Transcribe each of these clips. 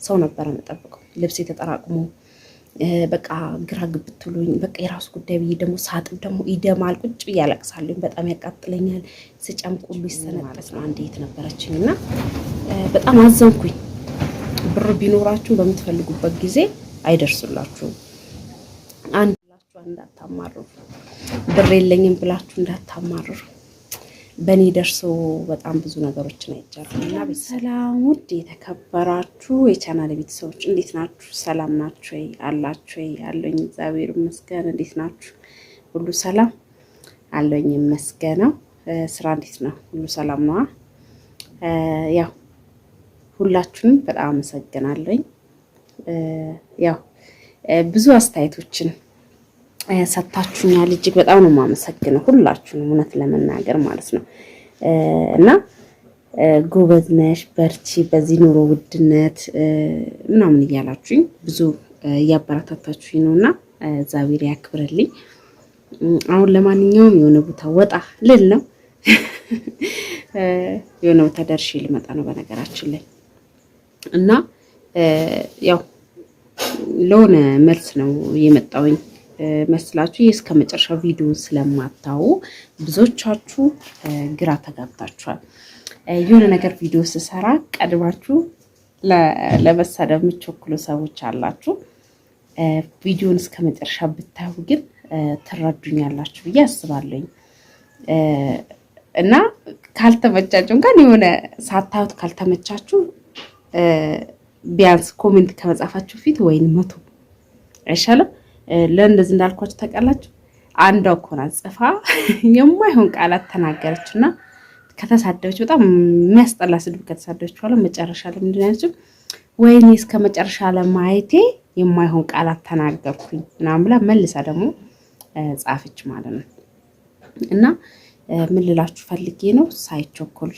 ሰው ነበር የምጠብቀው። ልብስ የተጠራቅሞ በቃ ግራ ግብትሉኝ በቃ የራሱ ጉዳይ ብዬ ደግሞ ሳጥብ ደግሞ ይደማል። ቁጭ ብዬ አለቅሳለሁ። በጣም ያቃጥለኛል። ስጨምቅ ሁሉ ይሰነጠስ ነው። አንዴ የት ነበረችኝ እና በጣም አዘንኩኝ። ብር ቢኖራችሁ በምትፈልጉበት ጊዜ አይደርሱላችሁም። አንድ ብላችሁ እንዳታማርሩ፣ ብር የለኝም ብላችሁ እንዳታማርሩ። በእኔ ደርሶ በጣም ብዙ ነገሮችን አይቻለሁ እና ሰላም ውድ የተከበራችሁ የቻናል ቤተሰቦች እንዴት ናችሁ? ሰላም ናችሁ ወይ? አላችሁ ወይ? አለኝ እግዚአብሔር ይመስገን። እንዴት ናችሁ? ሁሉ ሰላም አለኝ ይመስገነው። ስራ እንዴት ነው? ሁሉ ሰላም ነው? ያው ሁላችሁንም በጣም አመሰግናለሁ። ያው ብዙ አስተያየቶችን ሰጣችሁኛል። እጅግ በጣም ነው የማመሰግነው ሁላችሁንም እውነት ለመናገር ማለት ነው። እና ጎበዝ ነሽ፣ በርቺ፣ በዚህ ኑሮ ውድነት ምናምን እያላችሁኝ ብዙ እያበረታታችሁኝ ነውና እግዚአብሔር ያክብርልኝ። አሁን ለማንኛውም የሆነ ቦታ ወጣ ልል ነው። የሆነ ቦታ ደርሼ ልመጣ ነው በነገራችን ላይ እና ያው ለሆነ መልስ ነው የመጣውኝ መስላችሁ እስከ መጨረሻው ቪዲዮ ስለማታዩ ብዙዎቻችሁ ግራ ተጋብታችኋል። የሆነ ነገር ቪዲዮ ስሰራ ቀድማችሁ ለመሳደብ የምትቸኩሉ ሰዎች አላችሁ። ቪዲዮን እስከ መጨረሻ ብታዩ ግን ትረዱኛላችሁ ብዬ አስባለሁኝ። እና ካልተመቻችሁ እንኳን የሆነ ሳታዩት ካልተመቻችሁ ቢያንስ ኮሜንት ከመጻፋችሁ ፊት ወይን መቶ አይሻልም? ለእንደዚህ እንዳልኳችሁ ታውቃላችሁ። አንዷ እኮ ናት ጽፋ የማይሆን ቃላት ተናገረችና ከተሳደበች በጣም የሚያስጠላ ስድብ ከተሳደበች በኋላ መጨረሻ ላይ ምንድን ነው ያለችው? ወይኔ እስከ መጨረሻ ለማየቴ የማይሆን ቃላት ተናገርኩኝ ምናምን ብላ መልሳ ደግሞ ጻፈች ማለት ነው። እና ምን ልላችሁ ፈልጌ ነው፣ ሳይቸኮል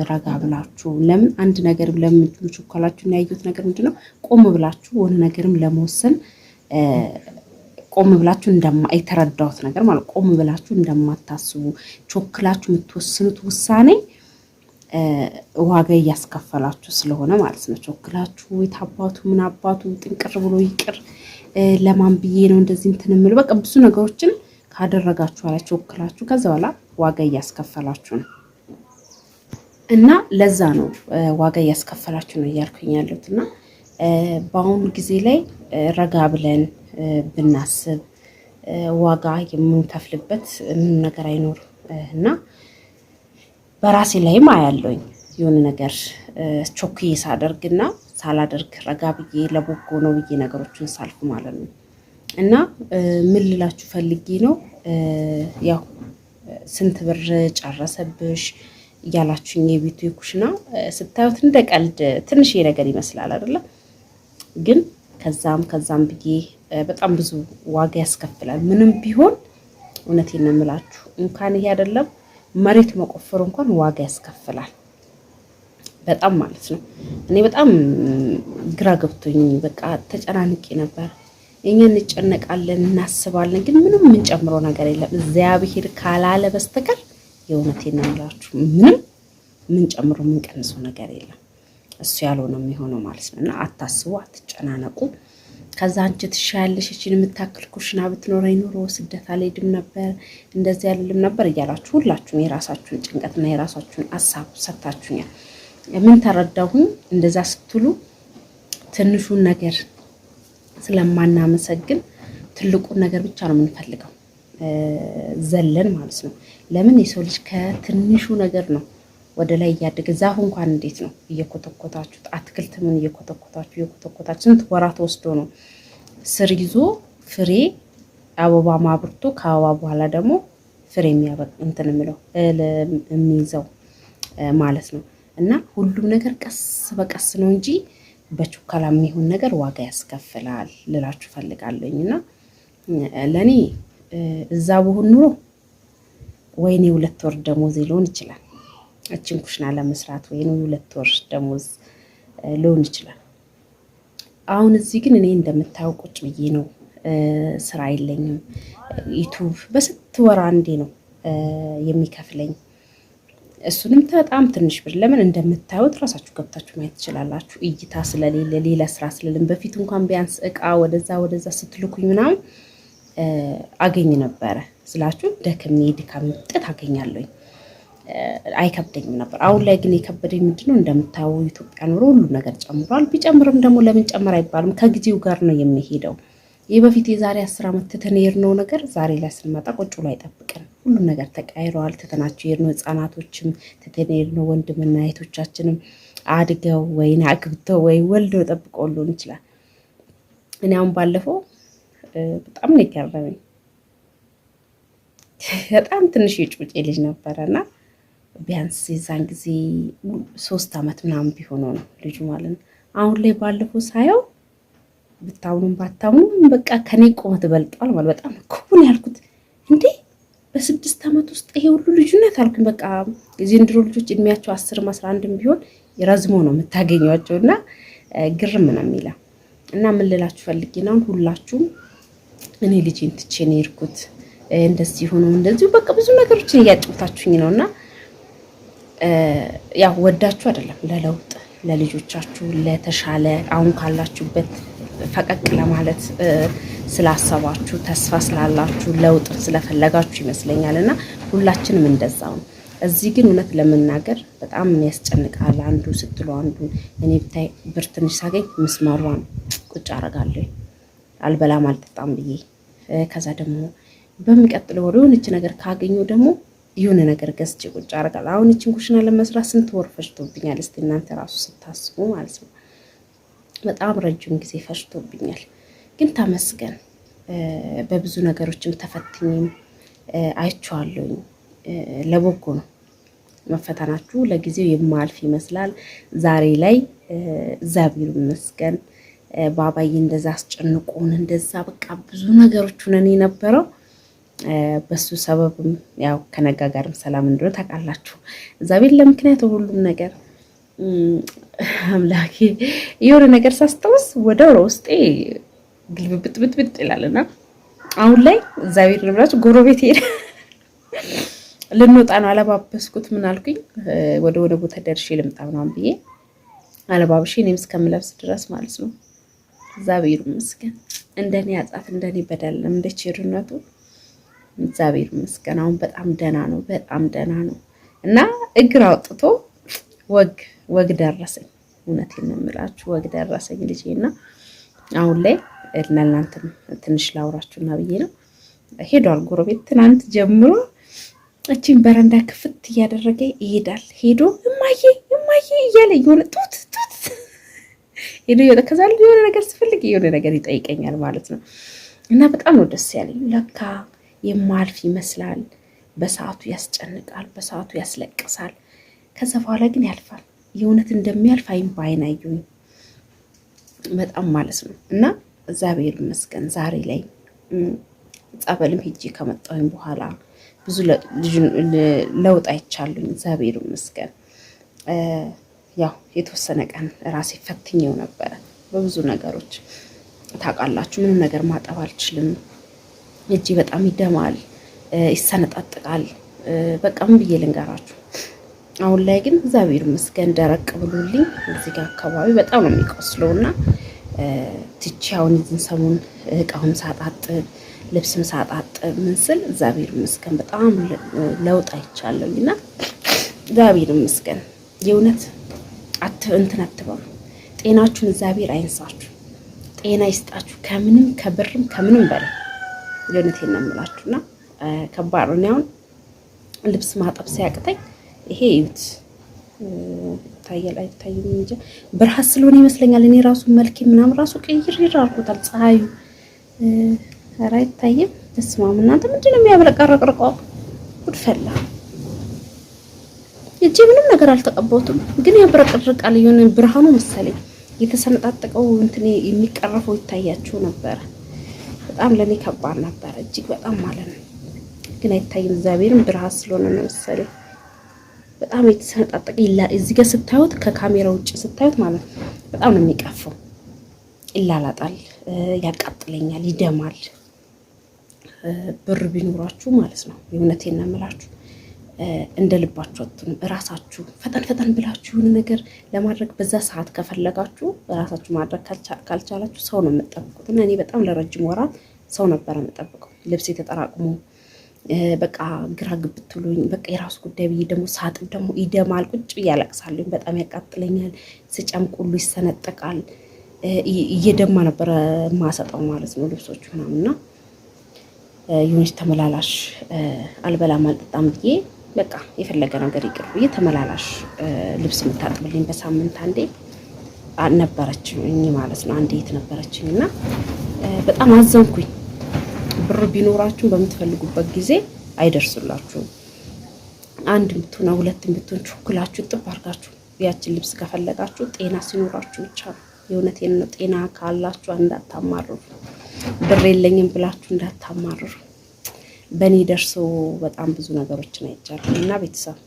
ረጋ ብላችሁ ለምን አንድ ነገር ለምን ቸኮላችሁ እና ያዩት ነገር ምንድነው ቆም ብላችሁ ወን ነገርም ለመወሰን ቆም ብላችሁ የተረዳሁት ነገር ማለት ቆም ብላችሁ እንደማታስቡ ቾክላችሁ የምትወስኑት ውሳኔ ዋጋ እያስከፈላችሁ ስለሆነ ማለት ነው። ቾክላችሁ የታባቱ ምን አባቱ ጥንቅር ብሎ ይቅር ለማን ብዬ ነው እንደዚህ እንትን የምለው በቃ ብዙ ነገሮችን ካደረጋችሁ አላ ቾክላችሁ ከዛ በኋላ ዋጋ እያስከፈላችሁ ነው። እና ለዛ ነው ዋጋ እያስከፈላችሁ ነው እያልኩኝ ያለሁት። እና በአሁኑ ጊዜ ላይ ረጋ ብለን ብናስብ ዋጋ የምንከፍልበት ምን ነገር አይኖርም። እና በራሴ ላይም አያለሁኝ የሆነ ነገር ቾክዬ ሳደርግና ሳላደርግ ረጋ ብዬ ለቦጎ ነው ብዬ ነገሮችን ሳልፍ ማለት ነው። እና ምን ልላችሁ ፈልጌ ነው ያው ስንት ብር ጨረሰብሽ እያላችሁኝ የቤቱ የኩሽና ስታዩት እንደ ቀልድ ትንሽዬ ነገር ይመስላል አይደለ? ግን ከዛም ብዬ በጣም ብዙ ዋጋ ያስከፍላል። ምንም ቢሆን እውነቴን ነው የምላችሁ እንኳን ይሄ አይደለም መሬት መቆፈር እንኳን ዋጋ ያስከፍላል በጣም ማለት ነው። እኔ በጣም ግራ ገብቶኝ በቃ ተጨናንቄ ነበር። እኛ እንጨነቃለን እናስባለን፣ ግን ምንም የምንጨምረው ነገር የለም እግዚአብሔር ካላለ በስተቀር የእውነቴን ነው የምላችሁ ምንም የምንጨምረው የምንቀንሰው ነገር የለም። እሱ ያለው ነው የሚሆነው ማለት ነው። እና አታስቡ፣ አትጨናነቁ። ከዛ አንቺ ትሻያለሽ እቺን የምታክል ኩሽና ብትኖረኝ ኖሮ ስደት አልሄድም ነበር እንደዚህ ያልልም ነበር እያላችሁ ሁላችሁም የራሳችሁን ጭንቀትና የራሳችሁን ሀሳብ ሰጥታችሁኛል። ምን ተረዳሁኝ? እንደዛ ስትሉ ትንሹን ነገር ስለማናመሰግን ትልቁን ነገር ብቻ ነው የምንፈልገው ዘለን ማለት ነው። ለምን የሰው ልጅ ከትንሹ ነገር ነው ወደ ላይ እያደገ ዛፉ እንኳን እንዴት ነው እየኮተኮታችሁ አትክልት ምን እየኮተኮታችሁ ስንት ወራት ወስዶ ነው ስር ይዞ ፍሬ አበባ ማብርቶ ከአበባ በኋላ ደግሞ ፍሬ የሚያበቅ እንትን ምለው የሚይዘው ማለት ነው። እና ሁሉም ነገር ቀስ በቀስ ነው እንጂ በቹካላ የሚሆን ነገር ዋጋ ያስከፍላል ልላችሁ ፈልጋለሁኝ። እና ለኔ እዛ በሆን ኑሮ ወይኔ 2 ወር ደሞዝ ሊሆን ይችላል እቺን ኩሽና ለመስራት ወይኔ 2 ወር ደሞዝ ሊሆን ይችላል። አሁን እዚህ ግን እኔ እንደምታውቁ ቁጭ ብዬ ነው፣ ስራ የለኝም። ዩቲዩብ በስንት ወር አንዴ ነው የሚከፍለኝ። እሱንም በጣም ትንሽ ብር ለምን እንደምታዩት ራሳችሁ ገብታችሁ ማየት ትችላላችሁ። እይታ ስለሌለ ሌላ ስራ ስለሌለ በፊት እንኳን ቢያንስ እቃ ወደዛ ስትልኩኝ ምናምን አገኝ ነበረ ስላችሁ ደክሜ ድካሜ ውጤት አገኛለሁኝ፣ አይከብደኝም ነበር። አሁን ላይ ግን የከበደኝ ምንድነው እንደምታዩ ኢትዮጵያ ኑሮ ሁሉ ነገር ጨምሯል። ቢጨምርም ደግሞ ለምን ጨመር አይባልም፣ ከጊዜው ጋር ነው የሚሄደው። ይህ በፊት የዛሬ 10 ዓመት ትተን የሄድነው ነገር ዛሬ ላይ ስንመጣ ቁጭ ብሎ አይጠብቅም። ሁሉም ነገር ተቀያይረዋል። ትተናቸው የሄድነው ህፃናቶችም ትተን የሄድነው ወንድምና እህቶቻችንም አድገው ወይን አግብተው ወይ ወልደው ጠብቀው ሊሆን ይችላል። እኔ አሁን ባለፈው በጣም ነው የገረመኝ። በጣም ትንሽ የጩጬ ልጅ ነበረና ቢያንስ የዛን ጊዜ 3 ዓመት ምናምን ቢሆነው ነው ልጁ ማለት ነው። አሁን ላይ ባለፈው ሳየው ብታውኑም ባታውኑም በቃ ከኔ ቁመት በልጧል ማለት በጣም ኮን ያልኩት እንዴ በ6 ዓመት ውስጥ ይሄ ሁሉ ልዩነት አልኩኝ። በቃ የዘንድሮ ልጆች እድሜያቸው 10 11 ቢሆን ይረዝሞ ነው የምታገኟቸውና ግርም ነው የሚለው። እና ምን ልላችሁ ፈልጌ ነው ሁላችሁም እኔ ልጄን ትቼ ነው የሄድኩት እንደዚህ ሆኖ እንደዚህ በቃ ብዙ ነገሮችን እያጫወታችሁኝ ነውና ያው ወዳችሁ አይደለም ለለውጥ ለልጆቻችሁ ለተሻለ አሁን ካላችሁበት ፈቀቅ ለማለት ስላሰባችሁ ተስፋ ስላላችሁ ለውጥ ስለፈለጋችሁ ይመስለኛል። እና ሁላችንም እንደዛው ነው። እዚህ ግን እውነት ለመናገር በጣም ያስጨንቃል። አንዱ ስትሉ አንዱ እኔ ብታይ ብር ትንሽ ሳገኝ ምስማሯን ቁጭ አረጋለሁ አልበላም አልጠጣም ብዬ። ከዛ ደግሞ በሚቀጥለው ወር የሆነች ነገር ካገኘው ደግሞ የሆነ ነገር ገዝቼ ቁጭ አረጋለሁ። አሁን እቺን ኩሽና ለመስራት ስንት ወር ፈጅቶብኛል እስቲ እናንተ ራሱ ስታስቡ ማለት ነው። በጣም ረጅም ጊዜ ፈጅቶብኛል። ግን ተመስገን በብዙ ነገሮችም ተፈትኝም አይቼዋለሁኝ። ለበጎ ነው። መፈተናችሁ ለጊዜው የማልፍ ይመስላል። ዛሬ ላይ እግዚአብሔር ይመስገን ባባዬ እንደዛ አስጨንቆን እንደዛ በቃ ብዙ ነገሮች ሆነን የነበረው በሱ ሰበብም ያው ከነጋ ጋርም ሰላም እንደሆነ ታውቃላችሁ። እግዚአብሔር ለምክንያት ሁሉም ነገር አምላኬ የሆነ ነገር ሳስታውስ ወደው ውስጤ ግልብብጥብጥብጥ ይላልና አሁን ላይ እግዚአብሔር ልብላችሁ ጎረቤት ሄደ ልንወጣ ነው። አለባበስኩት ምን አልኩኝ ወደ ቦታ ደርሼ ልምጣ ምናምን ብዬ አለባብሼ እኔም እስከምለብስ ድረስ ማለት ነው። እግዚአብሔር ይመስገን እንደኔ አጻፍ እንደኔ በደል እንደ ቸርነቱ እግዚአብሔር ይመስገን አሁን በጣም ደህና ነው፣ በጣም ደህና ነው። እና እግር አውጥቶ ወግ ደረሰኝ። እውነቴን ነው የምላችሁ ወግ ደረሰኝ ልጄና አሁን ላይ ለእናንተም ትንሽ ላውራችሁና ብዬ ነው። ሄዷል ጎረቤት ትናንት ጀምሮ እቺን በረንዳ ክፍት እያደረገ ይሄዳል። ሄዶ እማዬ እያለ የሆነ ጡት ሄዶ ከዛ የሆነ ነገር ስፈልግ የሆነ ነገር ይጠይቀኛል ማለት ነው። እና በጣም ነው ደስ ያለኝ። ለካ የማልፍ ይመስላል። በሰዓቱ ያስጨንቃል፣ በሰዓቱ ያስለቅሳል። ከዛ በኋላ ግን ያልፋል። የእውነት እንደሚያልፍ አይን በአይን አየሁኝ በጣም ማለት ነው። እና እግዚአብሔር ይመስገን ዛሬ ላይ ጸበልም ሄጄ ከመጣሁኝ በኋላ ብዙ ለውጥ አይቻሉኝ። እግዚአብሔር ይመስገን። ያው የተወሰነ ቀን ራሴ ፈትኜው ነበረ በብዙ ነገሮች ታውቃላችሁ። ምንም ነገር ማጠብ አልችልም። እጄ በጣም ይደማል፣ ይሰነጣጥቃል። በቃ ምን ብዬ ልንገራችሁ። አሁን ላይ ግን እግዚአብሔር ይመስገን ደረቅ ብሎልኝ እዚህ ጋር አካባቢ በጣም ነው የሚቆስለውና ትቼ አሁን እዚህን ሰሞን እቃውን ሳጣጥብ ልብስም ሳጣጥብ ምን ስል እግዚአብሔር ይመስገን በጣም ለውጥ አይቻለሁና እግዚአብሔር ይመስገን። የእውነት እንትን አትበሉ። ጤናችሁን እግዚአብሔር አይንሳችሁ፣ ጤና ይስጣችሁ። ከምንም ከብርም ከምንም በላይ የእውነቴን ነው የምላችሁና ከባድ ነው። አሁን ልብስ ማጠብ ሲያቅተኝ ይሄ እዩት ታየል አይታይም እንጂ ብርሃን ስለሆነ ይመስለኛል እኔ ራሱ መልኬ ምናምን ራሱ ቀይር አልኩታል። ፀሐዩ ኧረ አይታይም። ተስማሙ እናንተ ምንድነው የሚያብረቀርቀው? ጉድ ፈላ። እጄ ምንም ነገር አልተቀባሁትም ግን ያብረቀርቃል። የሆነ ብርሃኑ መሰለኝ የተሰነጣጠቀው እንትን የሚቀረፈው ይታያችሁ ነበረ። በጣም ለኔ ከባድ ነበር እጅግ በጣም ማለት ነው። ግን አይታይም። እግዚአብሔርም ብርሃን ስለሆነ ነው መሰለኝ በጣም የተሰነጣጠቀ እዚህ ጋር ስታዩት ከካሜራ ውጭ ስታዩት ማለት በጣም ነው የሚቀፈው። ይላላጣል፣ ያቃጥለኛል፣ ይደማል። ብር ቢኖራችሁ ማለት ነው የእውነቴን ነው የምላችሁ እንደ ልባችሁ አትሁኑ። ራሳችሁ ፈጠን ብላችሁ የሆነ ነገር ለማድረግ በዛ ሰዓት ከፈለጋችሁ ራሳችሁ ማድረግ ካልቻላችሁ ሰው ነው የምጠብቁት። እና እኔ በጣም ለረጅም ወራት ሰው ነበረ የምጠብቀው። ልብስ የተጠራቅሞ በቃ ግራ ግብት ብሎኝ በቃ የራሱ ጉዳይ ብዬ ደግሞ ሳጥብ ደግሞ ይደማል። ቁጭ ብዬ አለቅሳለሁ። በጣም ያቃጥለኛል። ስጨምቅ ሁሉ ይሰነጠቃል። እየደማ ነበረ ማሰጠው ማለት ነው ልብሶቹ ምናምንና የሆነች ተመላላሽ አልበላም አልጠጣም ብዬ በቃ የፈለገ ነገር ይቅር ብዬ ተመላላሽ ልብስ የምታጥብልኝ በሳምንት አንዴ ነበረችኝ ማለት ነው። አንዴ የት ነበረችኝ እና በጣም አዘንኩኝ። ብር ቢኖራችሁ በምትፈልጉበት ጊዜ አይደርሱላችሁም። አንድ ብትሆን ሁለት ብትሆን ቾክላችሁ ጥብ አድርጋችሁ ያችን ልብስ ከፈለጋችሁ ጤና ሲኖራችሁ ብቻ ነው። የእውነቴን ነው። ጤና ካላችሁ እንዳታማርሩ፣ ብር የለኝም ብላችሁ እንዳታማርሩ። በእኔ ደርሶ በጣም ብዙ ነገሮችን አይቻለሁ እና ቤተሰብ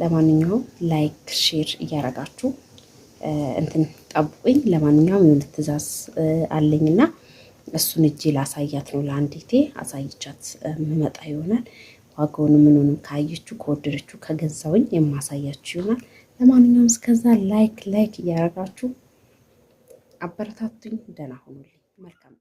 ለማንኛውም ላይክ ሼር እያረጋችሁ እንትን ጠብቁኝ። ለማንኛውም የሆነ ትዕዛዝ አለኝና እሱን እጄ ላሳያት ነው። ለአንዲቴ አሳይቻት የምመጣ ይሆናል። ዋጋውን ምንሆንም ካየችሁ ከወደደችሁ ከገዛውኝ የማሳያችሁ ይሆናል። ለማንኛውም እስከዛ ላይክ እያረጋችሁ አበረታቱኝ። ደህና ሁኑልኝ። መልካም